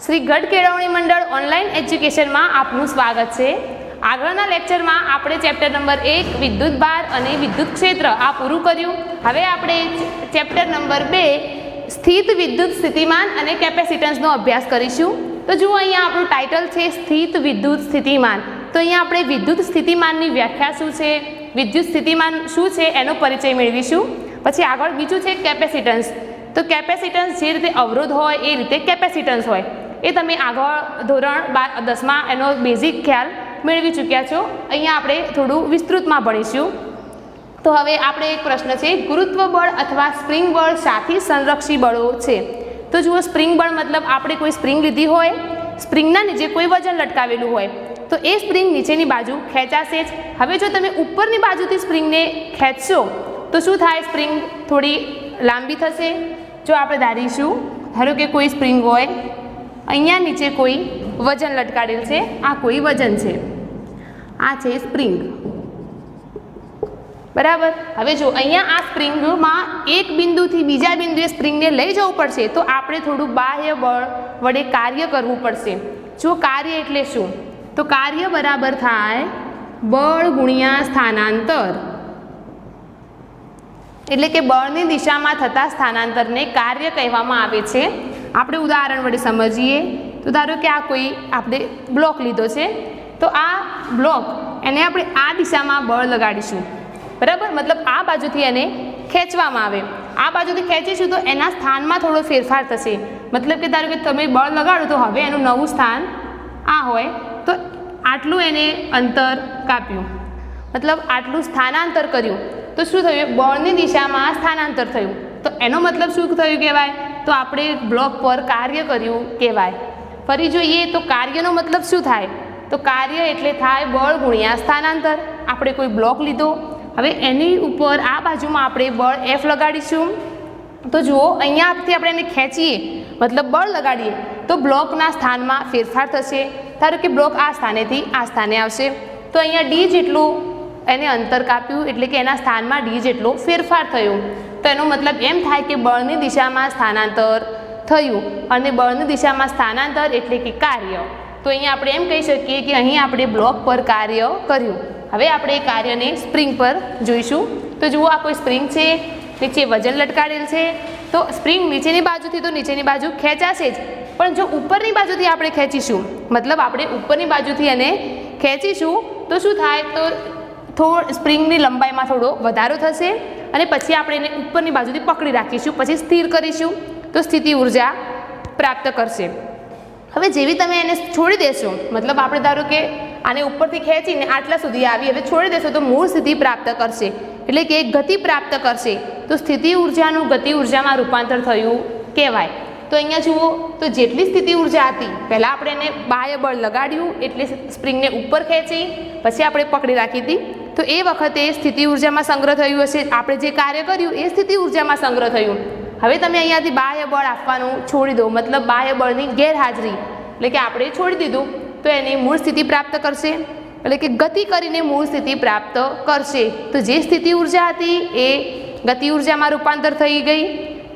શ્રી ગઢ કેળવણી મંડળ ઓનલાઈન એજ્યુકેશનમાં આપનું સ્વાગત છે। આગળના લેક્ચરમાં આપણે ચેપ્ટર નંબર 1 વિદ્યુત ભાર અને વિદ્યુત ક્ષેત્ર આ પૂરું કર્યું। હવે આપણે ચેપ્ટર નંબર 2 સ્થિત વિદ્યુત સ્થિતિમાન અને કેપેસિટન્સનો અભ્યાસ કરીશું। તો જુઓ અહીંયા આપણું ટાઇટલ છે સ્થિત વિદ્યુત સ્થિતિમાન। તો અહીંયા આપણે વિદ્યુત સ્થિતિમાનની વ્યાખ્યા શું છે, વિદ્યુત સ્થિતિમાન શું છે એનો પરિચય મેળવીશું। પછી આગળ બીજું છે કેપેસિટન્સ। તો કેપેસિટન્સ જે રીતે અવરોધ હોય એ રીતે કેપેસિટન્સ હોય, એ તમે આગળ ધોરણ 10માં એનો બેઝિક ખ્યાલ મેળવી ચૂક્યા છો। અહીંયા આપણે થોડું વિસ્તૃતમાં ભણીશું। તો હવે આપણે એક પ્રશ્ન છે, ગુરુત્વ બળ અથવા સ્પ્રિંગ બળ સાથી સંરક્ષી બળો છે। તો જુઓ, સ્પ્રિંગ બળ મતલબ આપણે કોઈ સ્પ્રિંગ લીધી હોય, સ્પ્રિંગના નીચે કોઈ વજન લટકાવેલું હોય તો એ સ્પ્રિંગ નીચેની બાજુ ખેંચાશે જ। હવે જો તમે ઉપરની બાજુથી સ્પ્રિંગને ખેંચશો તો શું થાય, સ્પ્રિંગ થોડી લાંબી થશે। જો આપણે ધારીશું, ધારો કે કોઈ સ્પ્રિંગ હોય, અહીંયા નીચે કોઈ વજન લટકાડેલ છે, આ કોઈ વજન છે, આ છે સ્પ્રિંગ, બરાબર। હવે જો અહીંયા આ સ્પ્રિંગમાં એક બિંદુથી બીજા બિંદુએ સ્પ્રિંગને લઈ જવું પડશે તો આપણે થોડું બાહ્ય બળ વડે કાર્ય કરવું પડશે। જો કાર્ય એટલે શું, તો કાર્ય બરાબર થાય બળ ગુણ્યા સ્થાનાંતર, એટલે કે બળની દિશામાં થતા સ્થાનાંતરને કાર્ય કહેવામાં આવે છે। આપણે ઉદાહરણ વડે સમજીએ તો ધારો કે આ કોઈ આપણે બ્લોક લીધો છે, તો આ બ્લોક એને આપણે આ દિશામાં બળ લગાડીશું, બરાબર। મતલબ આ બાજુથી એને ખેંચવામાં આવે, આ બાજુથી ખેંચીશું તો એના સ્થાનમાં થોડો ફેરફાર થશે। મતલબ કે ધારો કે તમે બળ લગાડો તો હવે એનું નવું સ્થાન આ હોય, તો આટલું એને અંતર કાપ્યું, મતલબ આટલું સ્થાનાંતર કર્યું, તો શું થયું, બળની દિશામાં સ્થાનાંતર થયું। તો એનો મતલબ શું થયું કહેવાય, તો આપણે બ્લોક પર કાર્ય કર્યું કહેવાય। ફરી જોઈએ તો કાર્યનો મતલબ શું થાય, તો કાર્ય એટલે થાય બળ ગુણ્યા સ્થાનાંતર। આપણે કોઈ બ્લોક લીધો, હવે એની ઉપર આ બાજુમાં આપણે બળ F લગાડીશું, તો જુઓ અહીંયાથી આપણે એને ખેંચીએ મતલબ બળ લગાડીએ તો બ્લોકના સ્થાનમાં ફેરફાર થશે। ધારો કે બ્લોક આ સ્થાનેથી આ સ્થાને આવશે, તો અહીંયા ડી જેટલું એને અંતર કાપ્યું, એટલે કે એના સ્થાનમાં ડી જેટલો ફેરફાર થયો। તો એનો મતલબ એમ થાય કે બળની દિશામાં સ્થાનાંતર થયું, અને બળની દિશામાં સ્થાનાંતર એટલે કે કાર્ય। તો અહીંયા આપણે એમ કહી શકીએ કે અહીં આપણે બ્લોક પર કાર્ય કર્યું। હવે આપણે એ કાર્યને સ્પ્રિંગ પર જોઈશું। તો જુઓ, આ કોઈ સ્પ્રિંગ છે, નીચે વજન લટકાડેલ છે, તો સ્પ્રિંગ નીચેની બાજુથી તો નીચેની બાજુ ખેંચાશે જ, પણ જો ઉપરની બાજુથી આપણે ખેંચીશું, મતલબ આપણે ઉપરની બાજુથી એને ખેંચીશું તો શું થાય, તો સ્પ્રિંગની લંબાઈમાં થોડો વધારો થશે, અને પછી આપણે એને ઉપરની બાજુથી પકડી રાખીશું, પછી સ્થિર કરીશું તો સ્થિતિ ઉર્જા પ્રાપ્ત કરશે। હવે જેવી તમે એને છોડી દેશો, મતલબ આપણે ધારો કે આને ઉપરથી ખેંચીને આટલા સુધી આવી, હવે છોડી દેશો તો મૂળ સ્થિતિ પ્રાપ્ત કરશે, એટલે કે ગતિ પ્રાપ્ત કરશે, તો સ્થિતિ ઉર્જાનું ગતિ ઉર્જામાં રૂપાંતર થયું કહેવાય। તો અહીંયા જુઓ, તો જેટલી સ્થિતિ ઉર્જા હતી, પહેલાં આપણે એને બાહ્ય બળ લગાડ્યું એટલે સ્પ્રિંગને ઉપર ખેંચી, પછી આપણે પકડી રાખી હતી, તો એ વખતે સ્થિતિ ઉર્જામાં સંગ્રહ થયું હશે, આપણે જે કાર્ય કર્યું એ સ્થિતિ ઉર્જામાં સંગ્રહ થયું। હવે તમે અહીંયાથી બાહ્ય બળ આપવાનું છોડી દો, મતલબ બાહ્ય બળની ગેરહાજરી, એટલે કે આપણે છોડી દીધું તો એની મૂળ સ્થિતિ પ્રાપ્ત કરશે, એટલે કે ગતિ કરીને મૂળ સ્થિતિ પ્રાપ્ત કરશે। તો જે સ્થિતિ ઉર્જા હતી એ ગતિ ઉર્જામાં રૂપાંતર થઈ ગઈ।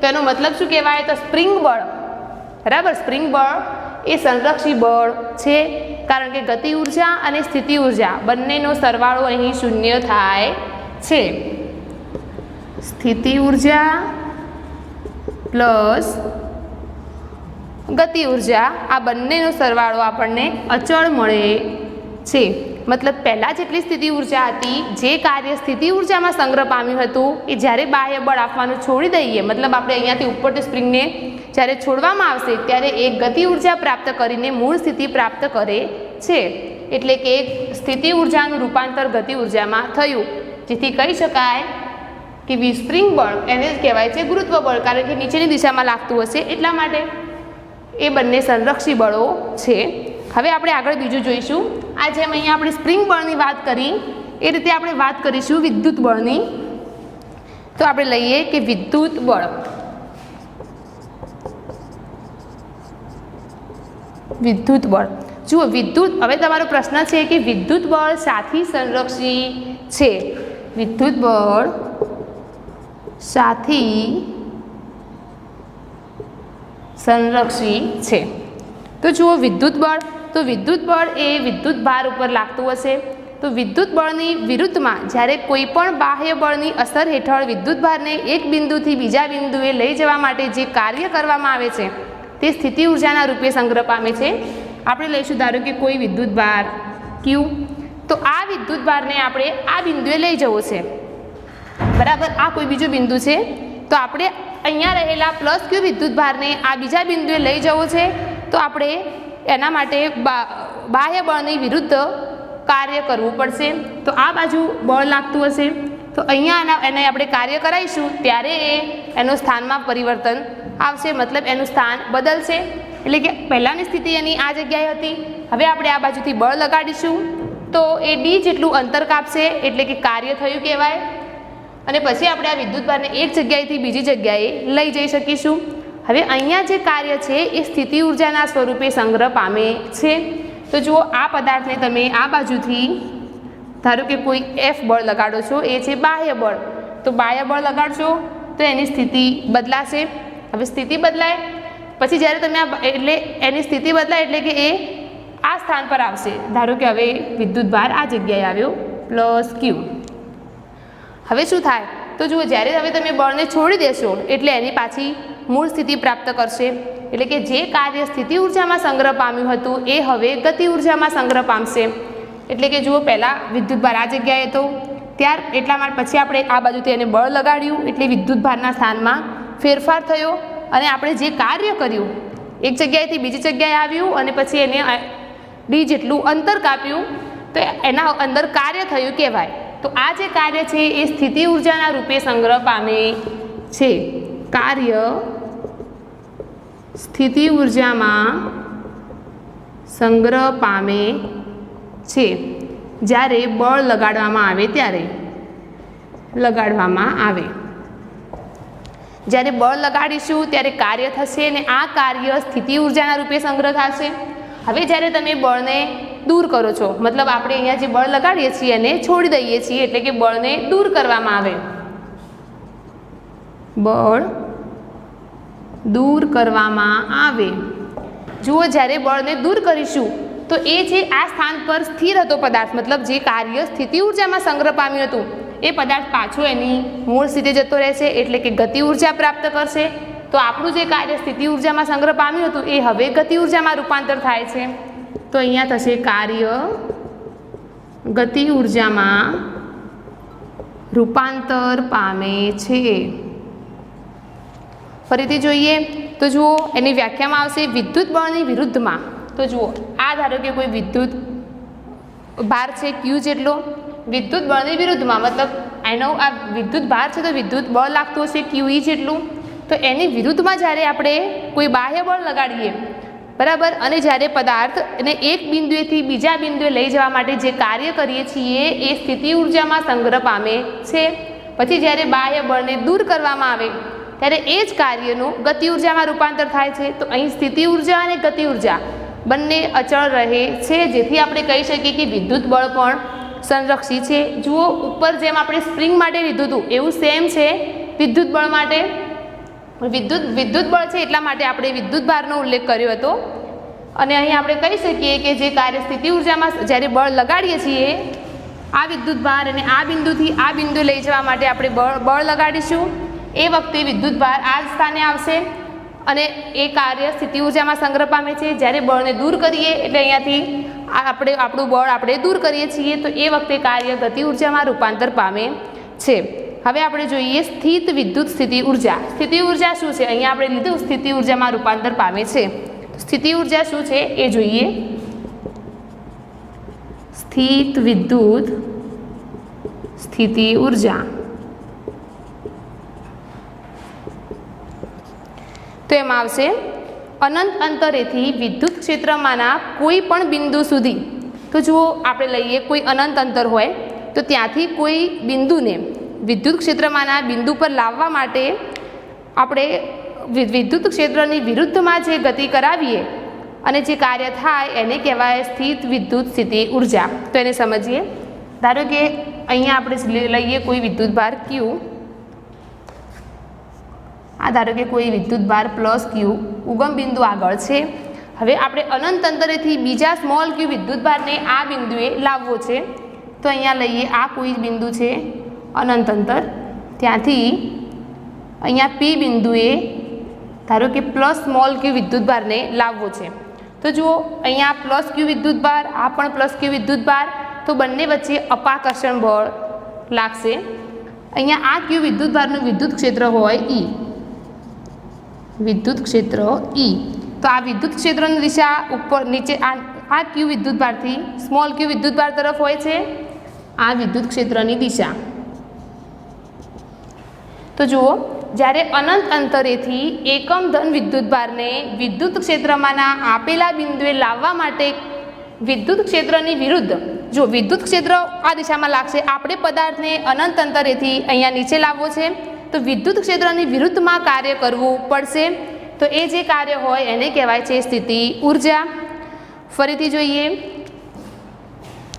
તો એનો મતલબ શું કહેવાય, તો સ્પ્રિંગ બળ, બરાબર, સ્પ્રિંગ બળ એ સંરક્ષી બળ છે, કારણ કે ગતિ ઉર્જા અને સ્થિતિ ઉર્જા બંનેનો સરવાળો અહીં શૂન્ય થાય છે। સ્થિતિ ઉર્જા પ્લસ ગતિ ઉર્જા આ બંનેનો સરવાળો આપણને અચળ મળે છે। મતલબ પહેલાં જેટલી સ્થિતિ ઉર્જા હતી, જે કાર્ય સ્થિતિ ઉર્જામાં સંગ્રહ પામ્યું હતું, એ જ્યારે બાહ્ય બળ આપવાનું છોડી દઈએ, મતલબ આપણે અહીંયાથી ઉપરથી સ્પ્રિંગને જ્યારે છોડવામાં આવશે ત્યારે એ ગતિ ઉર્જા પ્રાપ્ત કરીને મૂળ સ્થિતિ પ્રાપ્ત કરે છે, એટલે કે સ્થિતિ ઉર્જાનું રૂપાંતર ગતિ ઉર્જામાં થયું, જેથી કહી શકાય કે વિસ્પ્રિંગ બળ એને જ કહેવાય છે ગુરુત્વ બળ, કારણ કે નીચેની દિશામાં લાગતું હશે એટલા માટે એ બંને સંરક્ષી બળો છે। હવે આપણે આગળ બીજું જોઈશું। આ જેમ અહીંયા આપણે સ્પ્રિંગ બળની વાત કરી એ રીતે આપણે વાત કરીશું વિદ્યુત બળની। તો આપણે લઈએ કે વિદ્યુત બળ, વિદ્યુત બળ, જુઓ વિદ્યુત, હવે તમારો પ્રશ્ન છે કે વિદ્યુત બળ સાથી સંરક્ષી છે, વિદ્યુત બળ સાથી સંરક્ષી છે। તો જુઓ વિદ્યુત બળ, તો વિદ્યુત બળ એ વિદ્યુત ભાર ઉપર લાગતું હશે. તો વિદ્યુત બળની વિરુદ્ધમાં જ્યારે કોઈ પણ બાહ્ય બળની અસર હેઠળ વિદ્યુત ભારને એક બિંદુથી બીજા બિંદુએ લઈ જવા માટે જે કાર્ય કરવામાં આવે છે તે સ્થિતિ ઉર્જાના રૂપે સંગ્રહ પામે છે. આપણે લઈશું ધારો કે કોઈ વિદ્યુત ભાર ક્યુ, તો આ વિદ્યુત ભારને આપણે આ બિંદુએ લઈ જવો છે, બરાબર. આ કોઈ બીજું બિંદુ છે, તો આપણે અહીંયા રહેલા પ્લસ ક્યુ વિદ્યુત ભારને આ બીજા બિંદુએ લઈ જવો છે. તો આપણે એના માટે બાહ્ય બળની વિરુદ્ધ કાર્ય કરવું પડશે. તો આ બાજુ બળ લાગતું હશે, તો અહીંયા એને આપણે કાર્ય કરાવીશું ત્યારે એનું સ્થાનમાં પરિવર્તન આવશે, મતલબ એનું સ્થાન બદલશે. એટલે કે પહેલાંની સ્થિતિ એની આ જગ્યાએ હતી, હવે આપણે આ બાજુથી બળ લગાડીશું તો એ ડી જેટલું અંતર કાપશે, એટલે કે કાર્ય થયું કહેવાય. અને પછી આપણે આ વિદ્યુત ભારને એક જગ્યાએથી બીજી જગ્યાએ લઈ જઈ શકીશું. હવે અહીંયા જે કાર્ય છે એ સ્થિતિ ઉર્જાના સ્વરૂપે સંગ્રહ પામે છે. તો જુઓ આ પદાર્થને તમે આ બાજુથી ધારો કે કોઈ એફ બળ લગાડો છો, એ છે બાહ્ય બળ. તો બાહ્ય બળ લગાડશો તો એની સ્થિતિ બદલાશે. હવે સ્થિતિ બદલાય પછી જ્યારે તમે એટલે એની સ્થિતિ બદલાય એટલે કે એ આ સ્થાન પર આવશે. ધારો કે હવે વિદ્યુત ભાર આ જગ્યાએ આવ્યો પ્લસ ક્યુ. હવે શું થાય તો જુઓ જ્યારે હવે તમે બળને છોડી દેશો એટલે એની પાછી મૂળ સ્થિતિ પ્રાપ્ત કરશે. એટલે કે જે કાર્ય સ્થિતિ ઉર્જામાં સંગ્રહ પામ્યું હતું એ હવે ગતિ ઉર્જામાં સંગ્રહ પામશે. એટલે કે જુઓ પહેલાં વિદ્યુત ભાર આ જગ્યાએ હતો, એટલા માટે પછી આપણે આ બાજુથી એને બળ લગાડ્યું એટલે વિદ્યુત ભારના સ્થાનમાં ફેરફાર થયો અને આપણે જે કાર્ય કર્યું એક જગ્યાએથી બીજી જગ્યાએ આવ્યું અને પછી એને ડી જેટલું અંતર કાપ્યું તો એના અંદર કાર્ય થયું કહેવાય. તો આ જે કાર્ય છે એ સ્થિતિ ઉર્જાના રૂપે સંગ્રહ પામે છે. કાર્ય સ્થિતિ ઉર્જામાં સંગ્રહ પામે છે જ્યારે બળ લગાડવામાં આવે ત્યારે. જ્યારે બળ લગાડીશું ત્યારે કાર્ય થશે અને આ કાર્ય સ્થિતિ ઉર્જાના રૂપે સંગ્રહ થશે. હવે જ્યારે તમે બળને દૂર કરો છો, મતલબ આપણે અહીંયા જે બળ લગાડીએ છીએ એને છોડી દઈએ છીએ, એટલે કે બળને દૂર કરવામાં આવે. બળ દૂર કરવામાં આવે. જુઓ જ્યારે બળને દૂર કરીશું તો એ જે આ સ્થાન પર સ્થિર હતો પદાર્થ, મતલબ જે કાર્ય સ્થિતિ ઉર્જામાં સંગ્રહ પામ્યું હતું એ પદાર્થ પાછો એની મૂળ સ્થિતિ જતો રહેશે, એટલે કે ગતિ ઉર્જા પ્રાપ્ત કરશે. તો આપણું જે કાર્ય સ્થિતિ ઉર્જામાં સંગ્રહ પામ્યું હતું એ હવે ગતિ ઉર્જામાં રૂપાંતર થાય છે. તો અહીંયા થશે કાર્ય ગતિ ઉર્જામાં રૂપાંતર પામે છે. ફરીથી જોઈએ તો જુઓ એની વ્યાખ્યામાં આવશે વિદ્યુત બળની વિરુદ્ધમાં. તો જુઓ આ ધારો કે કોઈ વિદ્યુત ભાર છે ક્યુ જેટલો, વિદ્યુત બળની વિરુદ્ધમાં મતલબ એનો આ વિદ્યુત ભાર છે તો વિદ્યુત બળ લાગતું હશે ક્યુ ઈ જેટલું. તો એની વિરુદ્ધમાં જ્યારે આપણે કોઈ બાહ્ય બળ લગાડીએ, બરાબર, અને જ્યારે પદાર્થને એક બિંદુએથી બીજા બિંદુએ લઈ જવા માટે જે કાર્ય કરીએ છીએ એ સ્થિતિ ઉર્જામાં સંગ્રહ પામે છે. પછી જ્યારે બાહ્ય બળને દૂર કરવામાં આવે ત્યારે એ જ કાર્યનું ગતિ ઉર્જામાં રૂપાંતર થાય છે. તો અહીં સ્થિતિ ઉર્જા અને ગતિ ઉર્જા બંને અચળ રહે છે, જેથી આપણે કહી શકીએ કે વિદ્યુત બળ પણ સંરક્ષિત છે. જુઓ ઉપર જેમ આપણે સ્પ્રિંગ માટે લીધું હતું એવું સેમ છે વિદ્યુત બળ માટે. વિદ્યુત બળ છે એટલા માટે આપણે વિદ્યુત ભારનો ઉલ્લેખ કર્યો હતો. અને અહીં આપણે કહી શકીએ કે જે કાર્ય સ્થિતિ ઉર્જામાં જ્યારે બળ લગાડીએ છીએ આ વિદ્યુત ભાર અને આ બિંદુથી આ બિંદુ લઈ જવા માટે આપણે બળ લગાડીશું, એ વખતે વિદ્યુત ભાર આ સ્થાને આવશે અને એ કાર્ય સ્થિતિ ઉર્જામાં સંગ્રહ પામે છે. જ્યારે બળને દૂર કરીએ એટલે અહીંયાથી આપણું બળ આપણે દૂર કરીએ છીએ તો એ વખતે કાર્ય ગતિ ઉર્જામાં રૂપાંતર પામે છે. હવે આપણે જોઈએ સ્થિત વિદ્યુત સ્થિતિ ઉર્જા. સ્થિતિ ઉર્જા શું છે? અહીંયા આપણે લીધું સ્થિતિ ઉર્જામાં રૂપાંતર પામે છે. સ્થિતિ ઉર્જા શું છે એ જોઈએ. સ્થિત વિદ્યુત સ્થિતિ ઉર્જા તો એમાં આવશે અનંત અંતરેથી વિદ્યુત ક્ષેત્રમાંના કોઈ પણ બિંદુ સુધી. તો જુઓ આપણે લઈએ કોઈ અનંત અંતર હોય તો ત્યાંથી કોઈ બિંદુને વિદ્યુત ક્ષેત્રમાંના બિંદુ પર લાવવા માટે આપણે વિદ્યુત ક્ષેત્રની વિરુદ્ધમાં જે ગતિ કરાવીએ અને જે કાર્ય થાય એને કહેવાય સ્થિત વિદ્યુત સ્થિતિ ઉર્જા. તો એને સમજીએ. ધારો કે અહીંયા આપણે લઈએ કોઈ વિદ્યુત ભાર ક્યુ. આ ધારો કે કોઈ વિદ્યુત ભાર પ્લસ ક્યુ ઉગમ બિંદુ આગળ છે. હવે આપણે અનંત અંતરેથી બીજા સ્મોલ ક્યુ વિદ્યુતભારને આ બિંદુએ લાવવો છે. તો અહીંયા લઈએ, આ કોઈ બિંદુ છે અનંત અંતર, ત્યાંથી અહીંયા પી બિંદુએ ધારો કે પ્લસ સ્મોલ ક્યુ વિદ્યુતભારને લાવવો છે. તો જુઓ, અહીંયા પ્લસ ક્યુ વિદ્યુતભાર, આ પણ પ્લસ ક્યુ વિદ્યુતભાર, તો બંને વચ્ચે અપાકર્ષણ બળ લાગશે. અહીંયા આ ક્યુ વિદ્યુતભારનું વિદ્યુત ક્ષેત્ર હોય ઈ, વિદ્યુત ક્ષેત્ર ઈ. તો આ વિદ્યુત ક્ષેત્રની દિશા ઉપર નીચે આ ક્યુ વિદ્યુતભારથી સ્મોલ ક્યુ વિદ્યુતભાર તરફ હોય છે, આ વિદ્યુત ક્ષેત્રની દિશા. તો જુઓ, જ્યારે અનંત અંતરેથી એકમ ધન વિદ્યુતભારને વિદ્યુત ક્ષેત્રમાંના આપેલા બિંદુએ લાવવા માટે વિદ્યુત ક્ષેત્રની વિરુદ્ધ, જો વિદ્યુત ક્ષેત્ર આ દિશામાં લાગશે, આપણે પદાર્થને અનંત અંતરેથી અહીંયા નીચે લાવવો છે, તો વિદ્યુત ક્ષેત્રની વિરુદ્ધમાં કાર્ય કરવું પડશે. તો એ જે કાર્ય હોય એને કહેવાય છે સ્થિતિ ઉર્જા. ફરીથી જોઈએ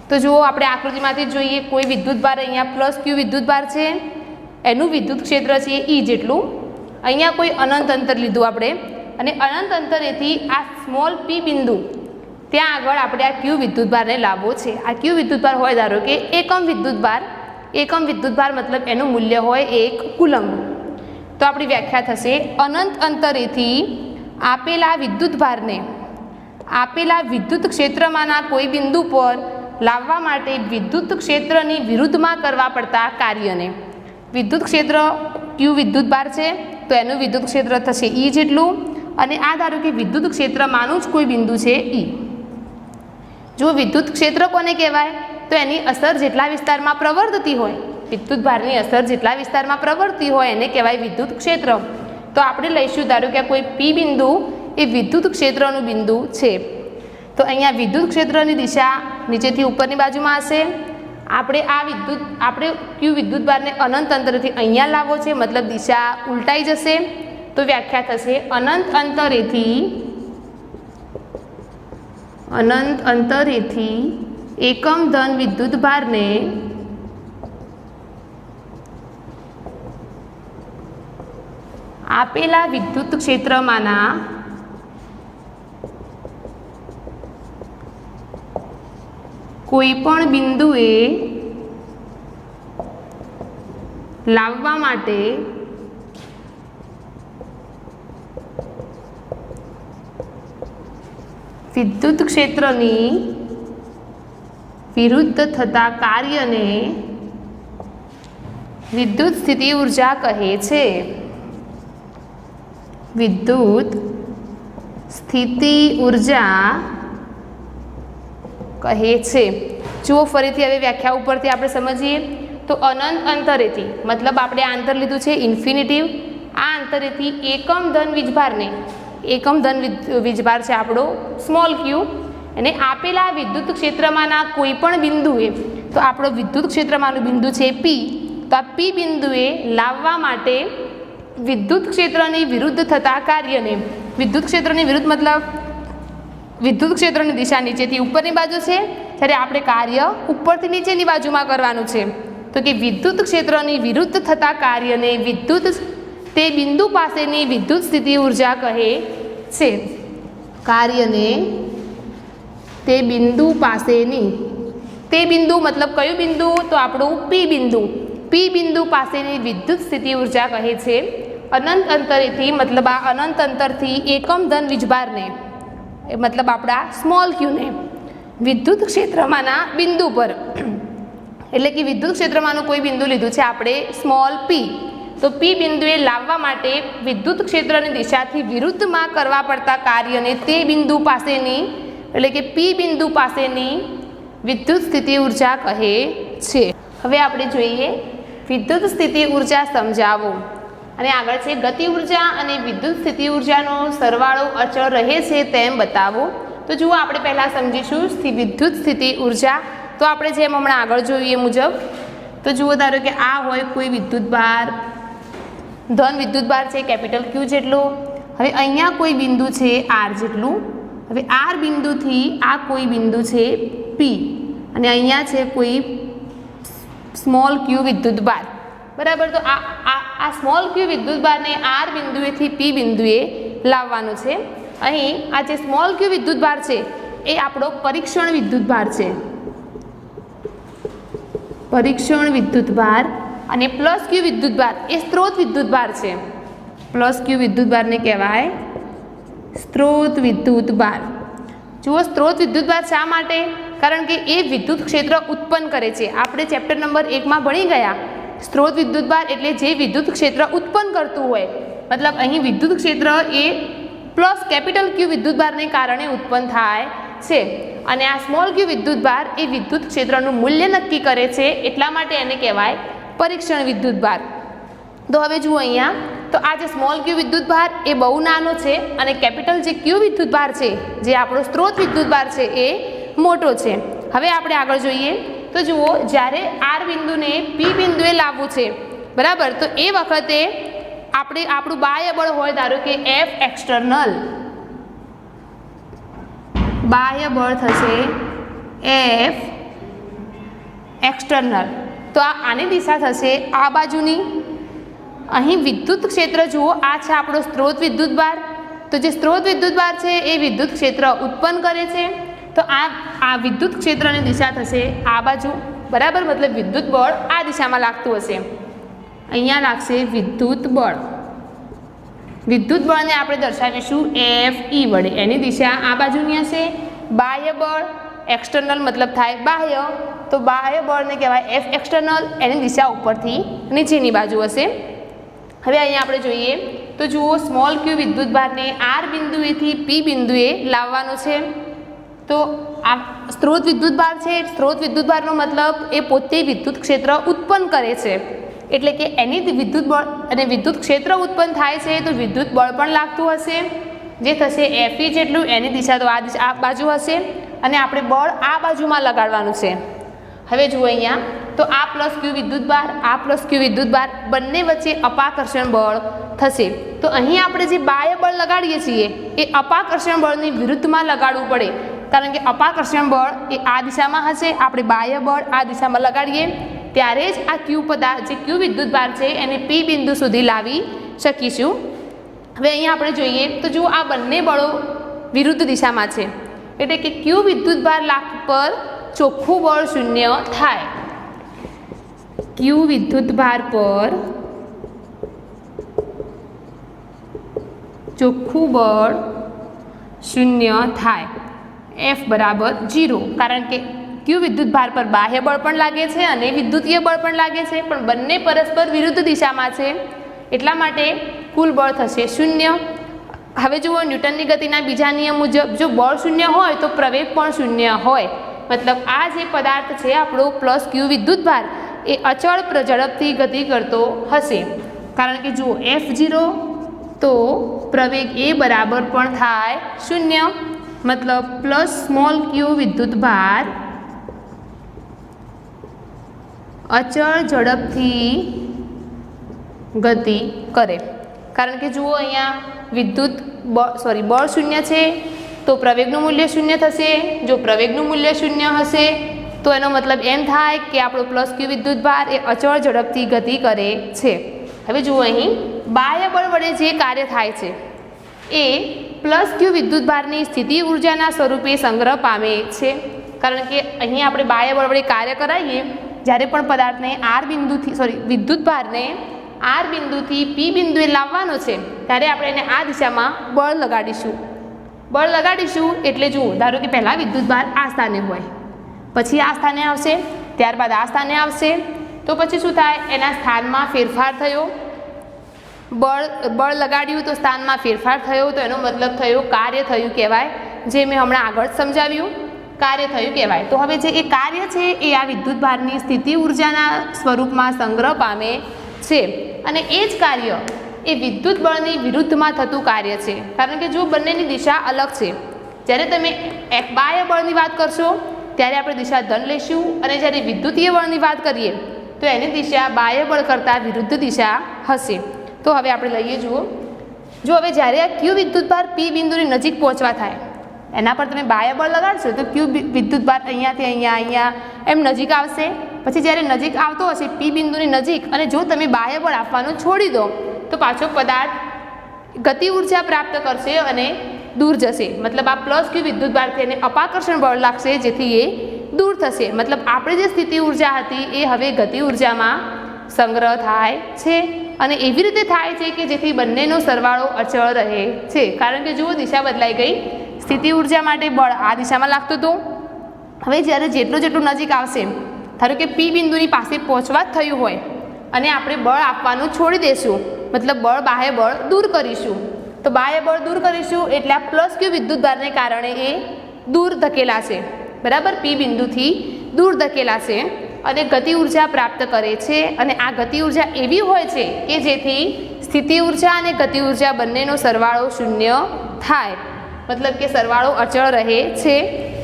તો જુઓ, આપણે આકૃતિમાંથી જોઈએ, કોઈ વિદ્યુતભાર અહીંયા પ્લસ ક્યુ વિદ્યુતભાર છે, એનું વિદ્યુત ક્ષેત્ર છે ઈ જેટલું. અહીંયા કોઈ અનંત અંતર લીધું આપણે, અને અનંત અંતરેથી આ સ્મોલ પી બિંદુ ત્યાં આગળ આપણે આ ક્યુ વિદ્યુતભારને લાવવો છે. આ ક્યુ વિદ્યુતભાર હોય ધારો કે એકમ વિદ્યુતભાર, એકમ વિદ્યુતભાર મતલબ એનું મૂલ્ય હોય 1 કુલમ્બ. તો આપણી વ્યાખ્યા થશે, અનંત અંતરેથી આપેલા વિદ્યુતભારને આપેલા વિદ્યુત ક્ષેત્રમાંના કોઈ બિંદુ પર લાવવા માટે વિદ્યુત ક્ષેત્રની વિરુદ્ધમાં કરવા પડતા કાર્યને, વિદ્યુત ક્ષેત્ર ક્યુ વિદ્યુતભાર છે તો એનું વિદ્યુત ક્ષેત્ર થશે ઈ જેટલું, અને આ ધારો કે વિદ્યુત ક્ષેત્રમાંનું જ કોઈ બિંદુ છે ઈ. જો વિદ્યુત ક્ષેત્ર કોને કહેવાય, તો એની અસર જેટલા વિસ્તારમાં પ્રવર્તતી હોય, વિદ્યુતભારની અસર જેટલા વિસ્તારમાં પ્રવર્તતી હોય એને કહેવાય વિદ્યુત ક્ષેત્ર. તો આપણે લઈશું ધારો કે કોઈ પી બિંદુ એ વિદ્યુત ક્ષેત્રનું બિંદુ છે. તો અહીંયા વિદ્યુત ક્ષેત્રની દિશા નીચેથી ઉપરની બાજુમાં હશે. આપણે ક્યુ વિદ્યુતભારને અનંત અંતરેથી અહીંયા લાવવો છે, મતલબ દિશા ઉલટાઈ જશે. તો વ્યાખ્યા થશે, અનંત અંતરેથી એકમ ધન વિદ્યુતભારને આપેલા વિદ્યુત ક્ષેત્રમાંના કોઈ પણ બિંદુએ લાવવા માટે વિદ્યુત ક્ષેત્રની વિરુદ્ધ થતા કાર્યને વિદ્યુત સ્થિતિ ઉર્જા કહે છે. વિદ્યુત સ્થિતિ ઉર્જા કહે છે. જુઓ, ફરીથી હવે વ્યાખ્યા ઉપરથી આપણે સમજીએ તો અનંત અંતરેથી મતલબ આપણે આ અંતર લીધું છે ઇન્ફિનિટિવ, આ અંતરેથી એકમ ધન વીજભારને, એકમ ધન વીજભાર છે આપણો સ્મોલ ક્યુ, અને આપેલા વિદ્યુત ક્ષેત્રમાંના કોઈ પણ બિંદુએ, તો આપણો વિદ્યુત ક્ષેત્રમાંનું બિંદુ છે પી, તો આ પી બિંદુએ લાવવા માટે વિદ્યુત ક્ષેત્રની વિરુદ્ધ થતા કાર્યને, વિદ્યુત ક્ષેત્રની વિરુદ્ધ મતલબ વિદ્યુત ક્ષેત્રની દિશા નીચેથી ઉપરની બાજુ છે, ત્યારે આપણે કાર્ય ઉપરથી નીચેની બાજુમાં કરવાનું છે. તો કે વિદ્યુત ક્ષેત્રની વિરુદ્ધ થતા કાર્યને તે બિંદુ પાસેની વિદ્યુત સ્થિતિ ઉર્જા કહે છે. કાર્યને તે બિંદુ પાસેની, તે બિંદુ મતલબ કયું બિંદુ, તો આપણું પી બિંદુ, પી બિંદુ પાસેની વિદ્યુત સ્થિતિ ઉર્જા કહે છે. અનંત અંતરેથી મતલબ આ અનંત અંતરથી એકમ ધન વીજભારને, મતલબ આપણા સ્મોલ ક્યુને વિદ્યુત ક્ષેત્રમાંના બિંદુ પર, એટલે કે વિદ્યુત ક્ષેત્રમાંનું કોઈ બિંદુ લીધું છે આપણે સ્મોલ પી, તો પી બિંદુએ લાવવા માટે વિદ્યુત ક્ષેત્રની દિશાથી વિરુદ્ધમાં કરવા પડતા કાર્યને તે બિંદુ પાસેની, એટલે કે પી બિંદુ પાસેની વિદ્યુત સ્થિતિ ઉર્જા કહે છે. હવે આપણે જોઈએ વિદ્યુત સ્થિતિ ઉર્જા સમજાવો, અને આગળ છે ગતિ ઉર્જા અને વિદ્યુત સ્થિતિ ઉર્જાનો સરવાળો અચળ રહે છે તેમ બતાવો. તો જુઓ, આપણે પહેલાં સમજીશું વિદ્યુત સ્થિતિ ઉર્જા. તો આપણે જેમ હમણાં આગળ જોઈએ મુજબ, તો જુઓ ધારો કે આ હોય કોઈ વિદ્યુતભાર, ધન વિદ્યુતભાર છે કેપિટલ ક્યુ જેટલો. હવે અહીંયા કોઈ બિંદુ છે આર જેટલું. હવે આર બિંદુથી આ કોઈ બિંદુ છે પી, અને અહીંયા છે કોઈ સ્મોલ ક્યુ વિદ્યુતભાર, બરાબર. તો આ સ્મોલ ક્યુ વિદ્યુતભારને આર બિંદુએથી પી બિંદુએ લાવવાનું છે. અહીં આ જે સ્મોલ ક્યુ વિદ્યુતભાર છે એ આપણો પરીક્ષણ વિદ્યુતભાર છે, પરીક્ષણ વિદ્યુતભાર, અને પ્લસ ક્યુ વિદ્યુતભાર એ સ્ત્રોત વિદ્યુતભાર છે. પ્લસ ક્યુ વિદ્યુતભારને કહેવાય સ્ત્રોત વિદ્યુતભાર. જુઓ સ્ત્રોત વિદ્યુતભાર શા માટે? કારણ કે એ વિદ્યુત ક્ષેત્ર ઉત્પન્ન કરે છે. આપણે ચેપ્ટર નંબર 1માં ભણી ગયા સ્ત્રોત વિદ્યુતભાર એટલે જે વિદ્યુત ક્ષેત્ર ઉત્પન્ન કરતું હોય, મતલબ અહીં વિદ્યુત ક્ષેત્ર એ પ્લસ કેપિટલ ક્યુ વિદ્યુતભારને કારણે ઉત્પન્ન થાય છે, અને આ સ્મોલ ક્યુ વિદ્યુતભાર એ વિદ્યુત ક્ષેત્રનું મૂલ્ય નક્કી કરે છે, એટલા માટે એને કહેવાય પરીક્ષણ વિદ્યુતભાર. તો હવે જુઓ અહીંયા, તો આ જે સ્મોલ ક્યુ વિદ્યુતભાર એ બહુ નાનો છે, અને કેપિટલ જે ક્યુ વિદ્યુતભાર છે જે આપણો સ્ત્રોત વિદ્યુતભાર છે એ મોટો છે. હવે આપણે આગળ જોઈએ તો જુઓ, જ્યારે આર બિંદુને પી બિંદુએ લાવવું છે, બરાબર, તો એ વખતે આપણું બાહ્ય બળ હોય, ધારો કે એફ એક્સટર્નલ, બાહ્ય બળ થશે એફ એક્સટર્નલ. તો આની દિશા થશે આ બાજુની. અહીં વિદ્યુત ક્ષેત્ર જુઓ, આ છે આપણો સ્ત્રોત વિદ્યુતભાર. તો જે સ્ત્રોત વિદ્યુતભાર છે એ વિદ્યુત ક્ષેત્ર ઉત્પન્ન કરે છે, તો આ વિદ્યુત ક્ષેત્રની દિશા થશે આ બાજુ, બરાબર, મતલબ વિદ્યુત બળ આ દિશામાં લાગતું હશે. અહીંયા લાગશે વિદ્યુત બળ. વિદ્યુત બળને આપણે દર્શાવીશું એફ ઈ વડે. એની દિશા આ બાજુની હશે. બાહ્ય બળ એક્સટર્નલ મતલબ થાય બાહ્ય, તો બાહ્ય બળને કહેવાય એફ એક્સટર્નલ. એની દિશા ઉપરથી નીચેની બાજુ હશે. હવે અહીંયા આપણે જોઈએ તો જુઓ, સ્મોલ ક્યુ વિદ્યુતભારને આર બિંદુએથી પી બિંદુએ લાવવાનો છે. તો આ સ્ત્રોત વિદ્યુતભાર છે. સ્ત્રોત વિદ્યુતભારનો મતલબ એ પોતે વિદ્યુત ક્ષેત્ર ઉત્પન્ન કરે છે, એટલે કે એની વિદ્યુત બળ અને વિદ્યુત ક્ષેત્ર ઉત્પન્ન થાય છે, તો વિદ્યુત બળ પણ લાગતું હશે, જે થશે એફઈ જેટલું. એની દિશા તો આ બાજુ હશે, અને આપણે બળ આ બાજુમાં લગાડવાનું છે. હવે જુઓ અહીંયા, તો આ પ્લસ ક્યુ વિદ્યુતભાર, આ પ્લસ ક્યુ વિદ્યુતભાર બંને વચ્ચે અપાકર્ષણ બળ થશે. તો અહીં આપણે જે બાહ્ય બળ લગાડીએ છીએ એ અપાકર્ષણ બળની વિરુદ્ધમાં લગાડવું પડે, કારણ કે અપાકર્ષણ બળ એ આ દિશામાં હશે, આપણે બાહ્ય બળ આ દિશામાં લગાડીએ ત્યારે જ આ ક્યુ પદાર્થ જે ક્યુ વિદ્યુતભાર છે એને પી બિંદુ સુધી લાવી શકીશું. હવે અહીંયા આપણે જોઈએ તો જુઓ, આ બંને બળો વિરુદ્ધ દિશામાં છે, એટલે કે ક્યુ વિદ્યુતભાર પર ચોખ્ખું બળ શૂન્ય થાય. ક્યુ વિદ્યુતભાર પર ચોખ્ખું બળ શૂન્ય થાય, એફ બરાબર 0, કારણ કે ક્યુ વિદ્યુતભાર પર બાહ્ય બળ પણ લાગે છે અને વિદ્યુતીય બળ પણ લાગે છે, પણ બંને પરસ્પર વિરુદ્ધ દિશામાં છે, એટલા માટે કુલ બળ થશે 0. હવે જુઓ, ન્યૂટનની ગતિના બીજા નિયમ મુજબ જો બળ શૂન્ય હોય તો પ્રવેગ પણ શૂન્ય હોય, મતલબ આ જે પદાર્થ છે આપણો પ્લસ ક્યુ વિદ્યુતભાર એ અચળ ઝડપથી ગતિ કરતો હશે, કારણ કે જુઓ F0 તો પ્રવેગ એ બરાબર પણ થાય 0, મતલબ પ્લસ સ્મોલ ક્યુ વિદ્યુતભાર અચળ ઝડપથી ગતિ કરે, કારણ કે જુઓ અહીંયા બળ શૂન્ય છે તો પ્રવેગનું મૂલ્ય શૂન્ય થશે. જો પ્રવેગનું મૂલ્ય શૂન્ય હશે તો એનો મતલબ એમ થાય કે આપણો પ્લસ ક્યુ વિદ્યુતભાર એ અચળ ઝડપથી ગતિ કરે છે. હવે જુઓ, અહીં બાહ્ય બળ વડે જે કાર્ય થાય છે એ પ્લસ ક્યુ વિદ્યુતભારની સ્થિતિ ઉર્જાના સ્વરૂપે સંગ્રહ પામે છે, કારણ કે અહીં આપણે બાહ્ય બળ વડે કાર્ય કરાવીએ, જ્યારે પણ પદાર્થને વિદ્યુતભારને આર બિંદુથી પી બિંદુએ લાવવાનો છે ત્યારે આપણે એને આ દિશામાં બળ લગાડીશું. એટલે જુઓ, ધારો કે પહેલાં વિદ્યુતભાર આ સ્થાને હોય, પછી આ સ્થાને આવશે, ત્યારબાદ આ સ્થાને આવશે, તો પછી શું થાય, એના સ્થાનમાં ફેરફાર થયો. બળ લગાડ્યું તો સ્થાનમાં ફેરફાર થયો, તો એનો મતલબ થયો કાર્ય થયું કહેવાય, જે મેં હમણાં આગળ સમજાવ્યું, કાર્ય થયું કહેવાય. તો હવે જે એ કાર્ય છે એ આ વિદ્યુતભારની સ્થિતિ ઉર્જાના સ્વરૂપમાં સંગ્રહ પામે છે, અને એ જ કાર્ય એ વિદ્યુત બળની વિરુદ્ધમાં થતું કાર્ય છે, કારણ કે જો બંનેની દિશા અલગ છે. જ્યારે તમે બાહ્ય બળની વાત કરશો ત્યારે આપણે દિશા ધન લઈશું, અને જ્યારે વિદ્યુતીય બળની વાત કરીએ તો એની દિશા બાહ્ય બળ કરતાં વિરુદ્ધ દિશા હશે. તો હવે આપણે લઈએ, જુઓ, હવે જ્યારે આ ક્યુ વિદ્યુતભાર પી બિંદુની નજીક પહોંચવા થાય એના પર તમે બાહ્ય બળ લગાડશો તો ક્યુ વિદ્યુતભાર અહીંયાથી અહીંયા એમ નજીક આવશે. પછી જ્યારે નજીક આવતો હશે પી બિંદુની નજીક, અને જો તમે બાહ્ય બળ આપવાનું છોડી દો તો પાછો પદાર્થ ગતિ ઉર્જા પ્રાપ્ત કરશે અને દૂર જશે, મતલબ આ પ્લસ ક્યુ વિદ્યુતભારથી એને અપાકર્ષણ બળ લાગશે જેથી એ દૂર થશે, મતલબ આપણે જે સ્થિતિ ઉર્જા હતી એ હવે ગતિ ઉર્જામાં સંગ્રહ થાય છે અને એવી રીતે થાય છે કે જેથી બંનેનો સરવાળો અચળ રહે છે, કારણ કે જુઓ દિશા બદલાઈ ગઈ, સ્થિતિ ઉર્જા માટે બળ આ દિશામાં લાગતું હતું, હવે જ્યારે જેટલું નજીક આવશે, ધારો કે પી બિંદુની પાસે પહોંચવા જ થયું હોય અને આપણે બળ આપવાનું છોડી દઈશું, મતલબ બાહ્ય બળ દૂર કરીશું, તો બાહ્ય બળ દૂર કરીશું એટલે આ પ્લસ ક્યુ વિદ્યુતભારને કારણે એ દૂર ધકેલાશે, બરાબર, પી બિંદુથી દૂર ધકેલાશે અને ગતિ ઉર્જા પ્રાપ્ત કરે છે અને આ ગતિ ઉર્જા એવી હોય છે કે જેથી સ્થિતિ ઉર્જા અને ગતિ ઉર્જા બંનેનો સરવાળો શૂન્ય થાય, મતલબ કે સરવાળો અચળ રહે છે।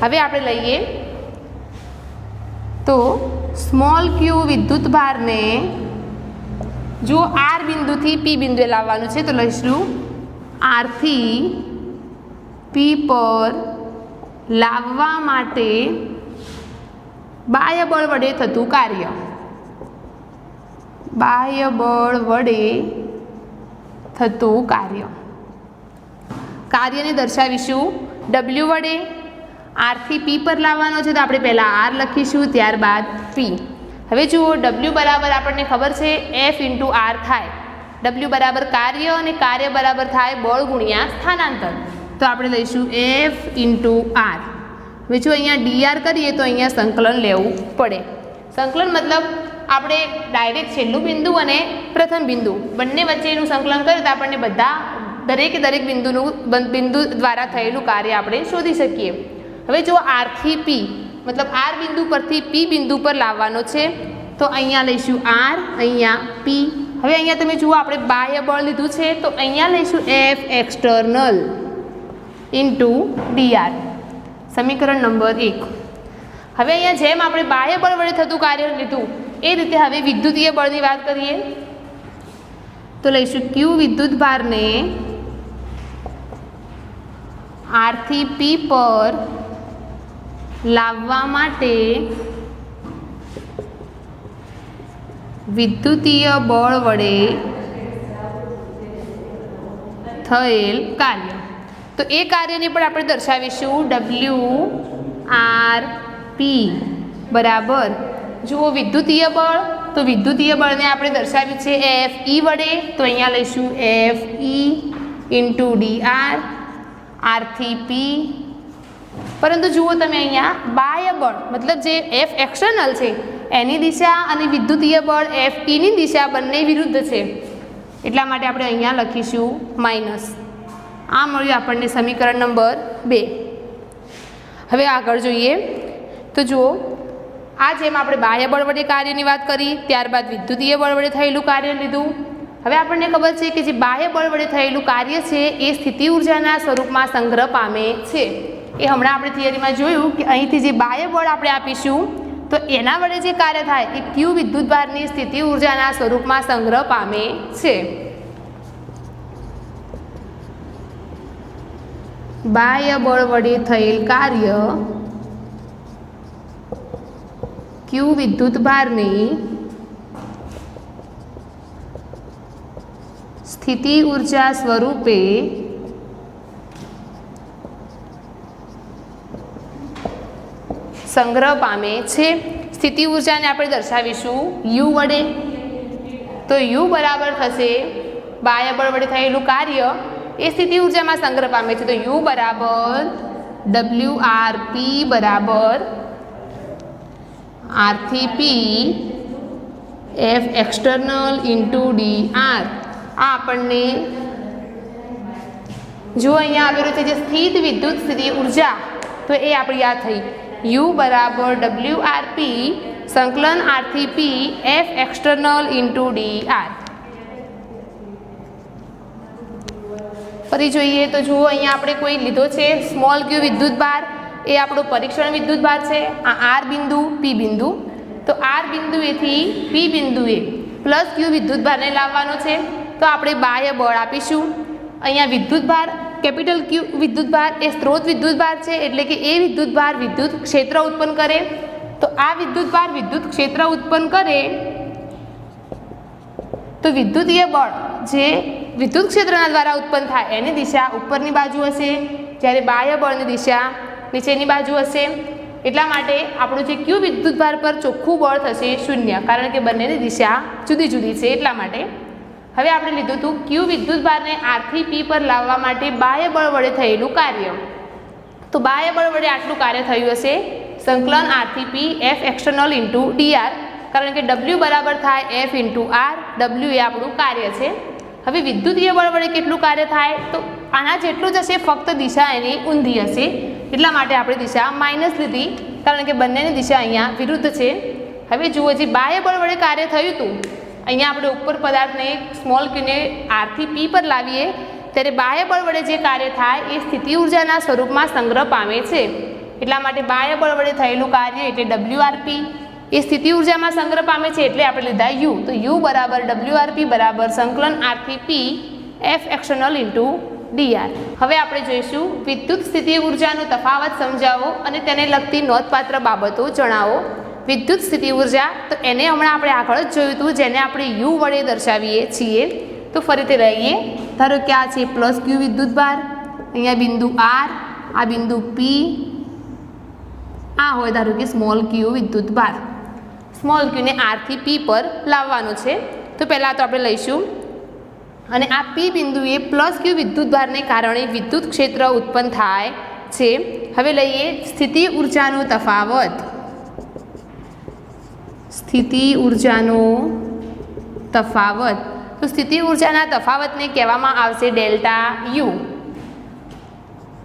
હવે આપણે લઈએ તો સ્મોલ ક્યુ વિદ્યુતભારને જો આર બિંદુથી પી બિંદુએ લાવવાનું છે તો લઈશું આરથી પી પર લાવવા માટે બાહ્ય બળ વડે થતું કાર્ય, બાહ્ય બળ વડે થતું કાર્યને દર્શાવીશું ડબલ્યુ વડે। આરથી પી પર લાવવાનો છે તો આપણે પહેલાં આર લખીશું, ત્યારબાદ પી। હવે જુઓ ડબલ્યુ બરાબર આપણને ખબર છે એફ ઇન્ટુ આર થાય, ડબલ્યુ બરાબર કાર્ય અને કાર્ય બરાબર થાય બળ ગુણ્યા સ્થાનાંતર, તો આપણે લઈશું એફ ઇન્ટુ આર। હવે જો અહીંયા ડીઆર કરીએ તો અહીંયા સંકલન લેવું પડે, સંકલન મતલબ આપણે ડાયરેક્ટ છેલ્લું બિંદુ અને પ્રથમ બિંદુ બંને વચ્ચેનું સંકલન કરીએ તો આપણને દરેક બિંદુ દ્વારા થયેલું કાર્ય આપણે શોધી શકીએ। હવે જો આરથી પી મતલબ આર બિંદુ પરથી પી બિંદુ પર લાવવાનો છે તો અહીંયા લઈશું આર, અહીંયા પી। હવે અહીંયા તમે જુઓ આપણે બાહ્ય બળ લીધું છે તો અહીંયા લઈશું એફ એક્સટર્નલ ઇન્ટુ ડીઆર, સમીકરણ નંબર 1। હવે અહીંયા જેમ આપણે બાહ્ય બળ વડે થતું કાર્ય લીધું એ રીતે હવે વિદ્યુતીય બળની વાત કરીએ તો લઈશું ક્યુ વિદ્યુતભારને આરથી પી પર લાવવા માટે વિદ્યુતીય બળ વડે થયેલ કાર્ય, તો એ કાર્યને પણ આપણે દર્શાવીશું ડબલ્યુ આર પી બરાબર, જુઓ વિદ્યુતીય બળ તો વિદ્યુતીય બળને આપણે દર્શાવ્યું છે એફ ઈ વડે, તો અહીંયા લઈશું F E into D R, આરથી પી। પરંતુ જુઓ તમે અહીંયા બાહ્ય બળ મતલબ જે એફ એક્સટર્નલ છે એની દિશા અને વિદ્યુતીય બળ એફ ઈની દિશા બંને વિરુદ્ધ છે, એટલા માટે આપણે અહીંયા લખીશું માઇનસ। આ મળ્યું આપણને સમીકરણ નંબર 2। હવે આગળ જોઈએ તો જુઓ આ જેમ આપણે બાહ્ય બળ વડે કાર્યની વાત કરી, ત્યારબાદ વિદ્યુતીય બળ વડે થયેલું કાર્ય લીધું। હવે આપણને ખબર છે કે જે બાહ્ય બળ વડે થયેલું કાર્ય છે એ સ્થિતિ ઉર્જાના સ્વરૂપમાં સંગ્રહ પામે છે, એ હમણાં આપણે થિયરીમાં જોયું કે અહીંથી જે બાહ્ય બળ આપણે આપીશું તો એના વડે જે કાર્ય થાય એ ક્યુ વિદ્યુતભારની સ્થિતિ ઉર્જાના સ્વરૂપમાં સંગ્રહ પામે છે। બાહ્ય બળ વડે થયેલ કાર્ય ક્યુ વિદ્યુતભારની સ્થિતિ ઉર્જા સ્વરૂપે સંગ્રહ પામે છે। સ્થિતિ ઉર્જાને આપણે દર્શાવીશું યુ વડે, તો યુ બરાબર થશે બાહ્ય બળ વડે થયેલું કાર્ય એ સ્થિતિ ઉર્જામાં સંગ્રહ પામે છે, તો યુ બરાબર ડબલ્યુ આર પી બરાબર આરથી P F external into D R. આ આપણને જો અહીંયા આવેલું છે જે સ્થિત વિદ્યુત સ્થિતિ ઉર્જા તો એ આપણી યાદ થઈ યુ બરાબર ડબલ્યુ આર પી સંકલન આરથી P F external into D R. ફરી જોઈએ તો જુઓ અહીંયા આપણે કોઈ લીધો છે સ્મોલ ક્યુ વિદ્યુતભાર, એ આપણો પરીક્ષણ વિદ્યુતભાર છે, આ આર બિંદુ પી બિંદુ, તો આર બિંદુએથી પી બિંદુએ પ્લસ ક્યુ વિદ્યુતભારને લાવવાનો છે તો આપણે બાહ્ય બળ આપીશું। અહીંયા વિદ્યુતભાર કેપિટલ ક્યુ વિદ્યુતભાર એ સ્ત્રોત વિદ્યુતભાર છે એટલે કે એ વિદ્યુતભાર વિદ્યુત ક્ષેત્ર ઉત્પન્ન કરે, તો આ વિદ્યુતભાર વિદ્યુત ક્ષેત્ર ઉત્પન્ન કરે તો વિદ્યુતીય બળ જે વિદ્યુત ક્ષેત્રના દ્વારા ઉત્પન્ન થાય એની દિશા ઉપરની બાજુ હશે, જ્યારે બાહ્ય બળની દિશા નીચેની બાજુ હશે. એટલા માટે આપણું જે ક્યુ વિદ્યુતભાર પર ચોખ્ખું બળ થશે 0, કારણ કે બંનેની દિશા જુદી જુદી છે એટલા માટે. હવે આપણે લીધું હતું ક્યુ વિદ્યુતભારને R થી P પર લાવવા માટે બાહ્ય બળ વડે થયેલું કાર્ય. તો બાહ્ય બળ વડે આટલું કાર્ય થયું હશે સંકલન R થી P F external into dr, કારણ કે W બરાબર થાય F ઇન્ટુ R. W એ આપણું કાર્ય છે. હવે વિદ્યુતીય બળ વડે કેટલું કાર્ય થાય તો આના જેટલું જ હશે, ફક્ત દિશા એની ઊંધી હશે. એટલા માટે આપણે દિશા માઇનસ લીધી, કારણ કે બંનેની દિશા અહીંયા વિરુદ્ધ છે. હવે જુઓ, જે બાહ્ય બળ વડે કાર્ય થયું હતું અહીંયા આપણે ઉપર પદાર્થને સ્મોલ ક્યુને R થી P પર લાવીએ ત્યારે બાહ્ય બળ વડે જે કાર્ય થાય એ સ્થિતિ ઉર્જાના સ્વરૂપમાં સંગ્રહ પામે છે. એટલા માટે બાહ્ય બળ વડે થયેલું કાર્ય એટલે WRP એ સ્થિતિ ઉર્જામાં સંગ્રહ પામે છે, એટલે આપણે લીધા U. તો U બરાબર WRP બરાબર સંકલન R થી P F external into dr. હવે આપણે જોઈશું વિદ્યુત સ્થિતિ ઉર્જાનો તફાવત સમજાવો અને તેને લગતી નોંધપાત્ર બાબતો જણાવો. વિદ્યુત સ્થિતિ ઉર્જા તો એને હમણાં આપણે આગળ જ જોયું હતું, જેને આપણે U વડે દર્શાવીએ છીએ. તો ફરીથી લઈએ, ધારો કે આ છે પ્લસ ક્યુ વિદ્યુતભાર, અહીંયા બિંદુ R, આ બિંદુ P, આ હોય ધારો કે સ્મોલ ક્યુ વિદ્યુતભાર. સ્મોલ ક્યુને R થી P પર લાવવાનું છે. તો પહેલાં તો આપણે લઈશું અને આ P બિંદુએ પ્લસ ક્યુ વિદ્યુતભારને કારણે વિદ્યુત ક્ષેત્ર ઉત્પન્ન થાય છે. હવે લઈએ સ્થિતિ ઉર્જાનો તફાવત. સ્થિતિ ઉર્જાનો તફાવત, તો સ્થિતિ ઉર્જાના તફાવતને કહેવામાં આવશે ડેલ્ટા U.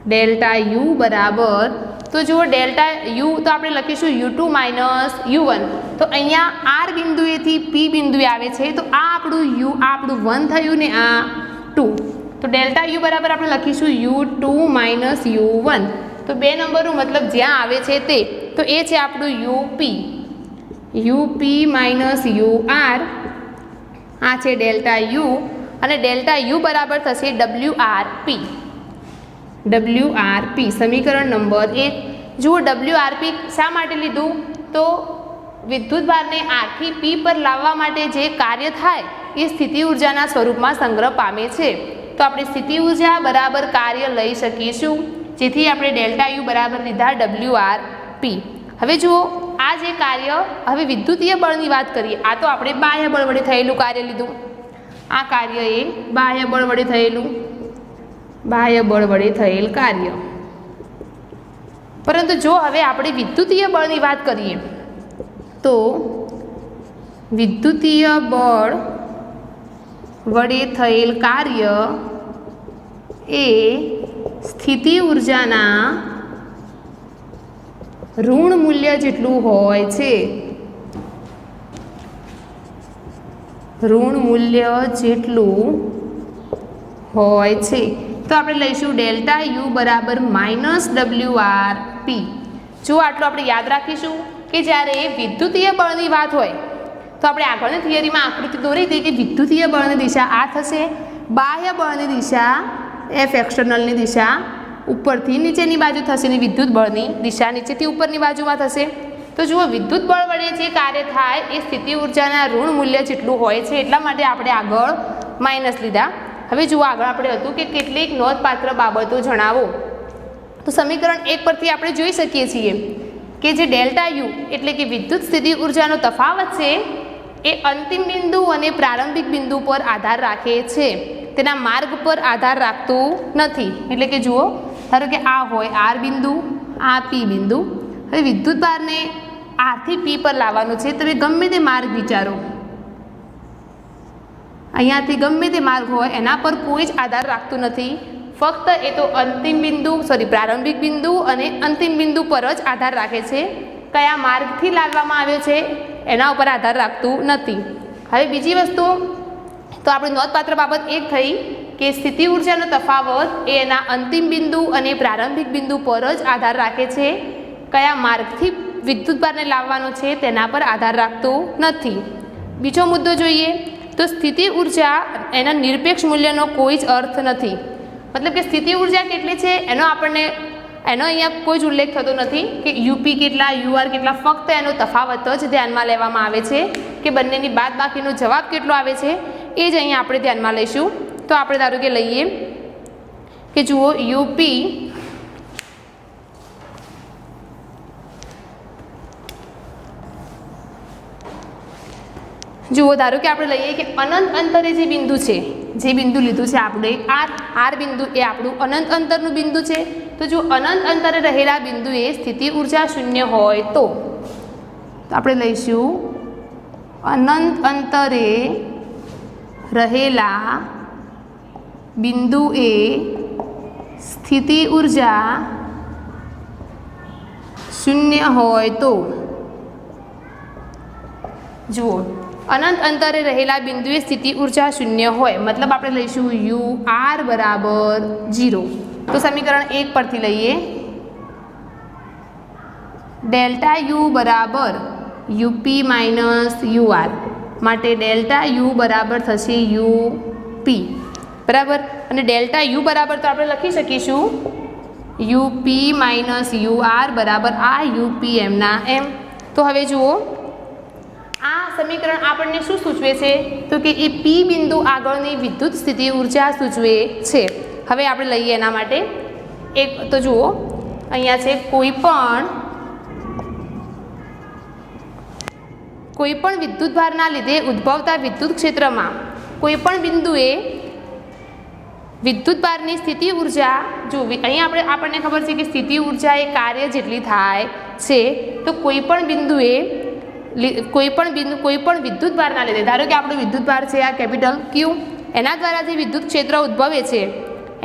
ડેલ્ટા U બરાબર, તો જુઓ ડેલ્ટા U તો આપણે લખીશું U2 માઇનસ U1. તો અહીંયા R બિંદુએથી P બિંદુએ આવે છે, તો આ આપણું U, આ આપણું 1 થયું ને આ 2. તો ડેલ્ટા U બરાબર આપણે લખીશું U2 માઇનસ U1. તો 2 નંબરનું મતલબ જ્યાં આવે છે તે, તો એ છે આપણું UP. UP માઇનસ UR, આ છે ડેલ્ટા U, અને ડેલ્ટા U બરાબર થશે WRP. WRP સમીકરણ નંબર 1. જુઓ WRP શા માટે લીધું, તો વિદ્યુતભારને R થી P પર લાવવા માટે જે કાર્ય થાય એ સ્થિતિ ઉર્જાના સ્વરૂપમાં સંગ્રહ પામે છે. તો આપણે સ્થિતિ ઉર્જા બરાબર કાર્ય લઈ શકીશું, જેથી આપણે ડેલ્ટા U બરાબર લીધા WRP. હવે જુઓ આ જે કાર્ય, હવે વિદ્યુતીય બળની વાત કરીએ. આ તો આપણે બાહ્ય બળ વડે થયેલું કાર્ય લીધું. આ કાર્ય એ બાહ્ય બળ વડે થયેલું, બાહ્ય બળ વડે થયેલ કાર્ય. પરંતુ જો હવે આપણે વિદ્યુતીય બળની વાત કરીએ તો વિદ્યુતીય બળ વડે થયેલ કાર્ય એ સ્થિતિ ઉર્જાના ઋણ મૂલ્ય જેટલું હોય છે. ઋણ મૂલ્ય જેટલું હોય છે. તો આપણે લઈશું ડેલ્ટા U બરાબર માઇનસ WRP. જો આટલું આપણે યાદ રાખીશું કે જ્યારે વિદ્યુતીય બળની વાત હોય તો આપણે આગળની થિયરીમાં આકૃતિ દોરી હતી કે વિદ્યુતીય બળની દિશા આ થશે, બાહ્ય બળની દિશા F એક્સટર્નલની દિશા ઉપરથી નીચેની બાજુ થશે ને વિદ્યુત બળની દિશા નીચેથી ઉપરની બાજુમાં થશે. તો જુઓ વિદ્યુત બળ વડે જે કાર્ય થાય એ સ્થિતિ ઉર્જાના ઋણ મૂલ્ય જેટલું હોય છે, એટલા માટે આપણે આગળ માઇનસ લીધા. હવે જુઓ આગળ આપણે હતું કે કેટલીક નોંધપાત્ર બાબતો જણાવો. તો સમીકરણ 1 પરથી આપણે જોઈ શકીએ છીએ કે જે ડેલ્ટા U એટલે કે વિદ્યુત સ્થિતિ ઉર્જાનો તફાવત છે એ અંતિમ બિંદુ અને પ્રારંભિક બિંદુ પર આધાર રાખે છે, તેના માર્ગ પર આધાર રાખતું નથી. એટલે કે જુઓ, ધારો કે આ હોય R બિંદુ, આ P બિંદુ. હવે વિદ્યુતભારને R થી P પર લાવવાનું છે, તમે ગમે તે માર્ગ વિચારો, અહીંયાથી ગમે તે માર્ગ હોય એના પર કોઈ જ આધાર રાખતું નથી. ફક્ત એ તો અંતિમ બિંદુ પ્રારંભિક બિંદુ અને અંતિમ બિંદુ પર જ આધાર રાખે છે. કયા માર્ગથી લાવવામાં આવ્યો છે એના ઉપર આધાર રાખતું નથી. હવે બીજી વસ્તુ તો આપણી નોંધપાત્ર બાબત એ થઈ કે સ્થિતિ ઉર્જાનો તફાવત એ એના અંતિમ બિંદુ અને પ્રારંભિક બિંદુ પર જ આધાર રાખે છે. કયા માર્ગથી વિદ્યુતભારને લાવવાનો છે તેના પર આધાર રાખતું નથી. બીજો મુદ્દો જોઈએ તો સ્થિતિ ઉર્જા એના નિરપેક્ષ મૂલ્યનો કોઈ જ અર્થ નથી. મતલબ કે સ્થિતિ ઉર્જા કેટલી છે એનો અહીંયા કોઈ જ ઉલ્લેખ થતો નથી કે UP કેટલા, UR કેટલા. ફક્ત એનો તફાવત જ ધ્યાનમાં લેવામાં આવે છે કે બંનેની બાદબાકીનો જવાબ કેટલો આવે છે એ જ અહીંયા આપણે ધ્યાનમાં લઈશું. તો આપણે ધારો કે લઈએ કે જુઓ યુપી જુઓ ધારો કે આપણે લઈએ કે અનંત અંતરે જે બિંદુ છે, જે બિંદુ લીધું છે આપણે આર બિંદુ એ આપણું અનંત અંતરનું બિંદુ છે. તો જો અનંત અંતરે રહેલા બિંદુએ સ્થિતિ ઉર્જા શૂન્ય હોય તો આપણે લઈશું અનંત અંતરે રહેલા બિંદુએ સ્થિતિ ઉર્જા શૂન્ય હોય તો. જુઓ અનંત અંતરે રહેલા બિંદુએ સ્થિતિ ઉર્જા શૂન્ય હોય મતલબ આપણે લઈશું યુ આર બરાબર 0. તો સમીકરણ 1 પરથી લઈએ ડેલ્ટા યુ બરાબર યુપી માઇનસ યુ આર માટે ડેલ્ટા યુ બરાબર થશે યુપી બરાબર. અને ડેલ્ટા યુ બરાબર તો આપણે લખી શકીશું યુપી માઇનસ યુ આર બરાબર આ યુપી એમના એમ. તો હવે જુઓ આ સમીકરણ આપણને શું સૂચવે છે તો કે એ પી બિંદુ આગળની વિદ્યુત સ્થિતિ ઉર્જા સૂચવે છે. હવે આપણે લઈએ એના માટે એક તો જુઓ અહીંયા છે કોઈપણ વિદ્યુતભારના લીધે ઉદ્ભવતા વિદ્યુત ક્ષેત્રમાં કોઈપણ બિંદુએ વિદ્યુતભારની સ્થિતિ ઉર્જા જો અહીંયા આપણને ખબર છે કે સ્થિતિ ઉર્જા એ કાર્ય જેટલી થાય છે. તો કોઈપણ બિંદુએ કોઈપણ વિદ્યુતભારના લીધે ધારો કે આપણો વિદ્યુતભાર છે આ કેપિટલ ક્યુ એના દ્વારા જે વિદ્યુત ક્ષેત્ર ઉદ્ભવે છે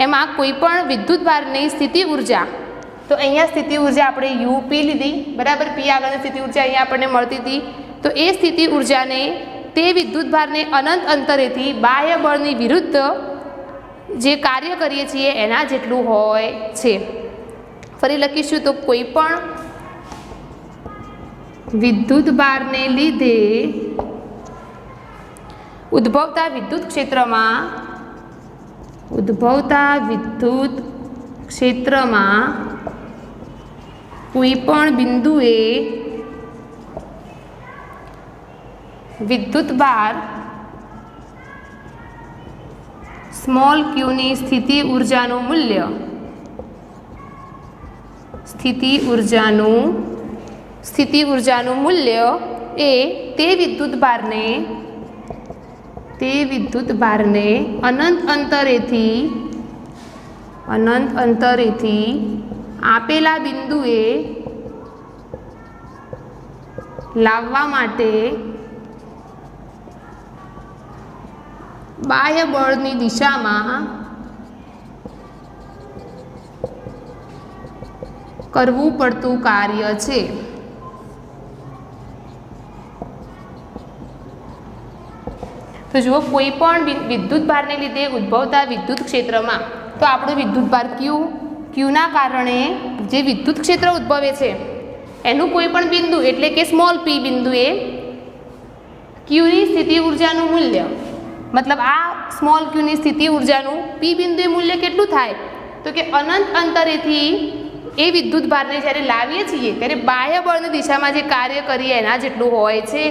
એમાં કોઈપણ વિદ્યુતભારની સ્થિતિ ઉર્જા તો અહીંયા સ્થિતિ ઉર્જા આપણે યુપી લીધી બરાબર. પી આગળની સ્થિતિ ઉર્જા અહીંયા આપણને મળતી હતી. તો એ સ્થિતિ ઉર્જાને તે વિદ્યુતભારને અનંત અંતરેથી બાહ્ય બળની વિરુદ્ધ જે કાર્ય કરીએ છીએ એના જેટલું હોય છે. ફરી લખીશું તો કોઈપણ વિદ્યુતભારને લીધે ઉદ્ભવતા વિદ્યુત ક્ષેત્રમાં કોઈપણ બિંદુએ વિદ્યુતભાર સ્મોલ ક્યુની સ્થિતિ ઉર્જાનું મૂલ્ય એ તે વિદ્યુતભારને અનંત અંતરેથી આપેલા બિંદુએ લાવવા માટે બાહ્ય બળની દિશામાં કરવું પડતું કાર્ય છે. તો જુઓ કોઈપણ વિદ્યુતભારને લીધે ઉદ્ભવતા વિદ્યુત ક્ષેત્રમાં તો આપણું વિદ્યુતભાર ક્યુના કારણે જે વિદ્યુત ક્ષેત્ર ઉદ્ભવે છે એનું કોઈપણ બિંદુ એટલે કે સ્મોલ પી બિંદુએ ક્યુની સ્થિતિ ઉર્જાનું મૂલ્ય મતલબ આ સ્મોલ ક્યુની સ્થિતિ ઉર્જાનું પી બિંદુએ મૂલ્ય કેટલું થાય તો કે અનંત અંતરેથી એ વિદ્યુતભારને જ્યારે લાવીએ છીએ ત્યારે બાહ્ય બળની દિશામાં જે કાર્ય કરીએ એના જેટલું હોય છે.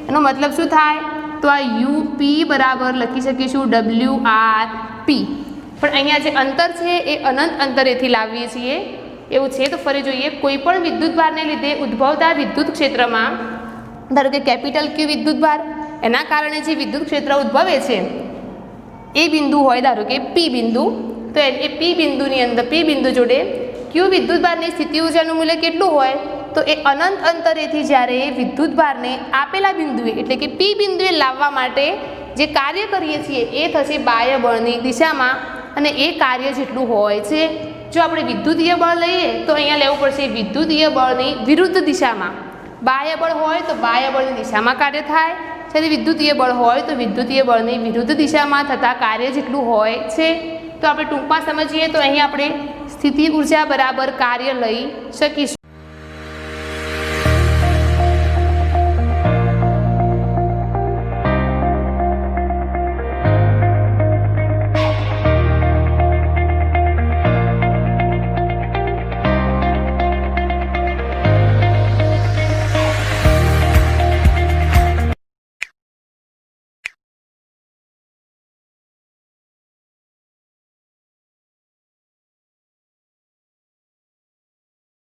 એનો મતલબ શું થાય તો આ યુપી બરાબર લખી શકીશું WRP. પણ અહીંયા જે અંતર છે એ અનંત અંતરેથી લાવીએ છીએ એવું છે. તો ફરી જોઈએ કોઈપણ વિદ્યુતભારને લીધે ઉદ્ભવતા વિદ્યુત ક્ષેત્રમાં ધારો કે કેપિટલ ક્યુ વિદ્યુતભાર એના કારણે જે વિદ્યુત ક્ષેત્ર ઉદ્ભવે છે એ બિંદુ હોય ધારો કે પી બિંદુ. તો એ પી બિંદુની અંદર પી બિંદુ જોડે ક્યુ વિદ્યુતભારની સ્થિતિ ઉર્જાનું મૂલ્ય કેટલું હોય તો એ અનંત અંતરેથી જ્યારે વિદ્યુતભારને આપેલા બિંદુએ એટલે કે પી બિંદુએ લાવવા માટે જે કાર્ય કરીએ છીએ એ થશે બાહ્ય બળની દિશામાં અને એ કાર્ય જેટલું હોય છે. જો આપણે વિદ્યુતીય બળ લઈએ તો અહીંયા લેવું પડશે વિદ્યુતીય બળની વિરુદ્ધ દિશામાં. બાહ્ય બળ હોય તો બાહ્ય બળની દિશામાં કાર્ય થાય, જ્યારે વિદ્યુતીય બળ હોય તો વિદ્યુતીય બળની વિરુદ્ધ દિશામાં થતા કાર્ય જેટલું હોય છે. તો આપણે ટૂંકમાં સમજીએ તો અહીં આપણે સ્થિતિ ઉર્જા બરાબર કાર્ય લઈ શકીશું.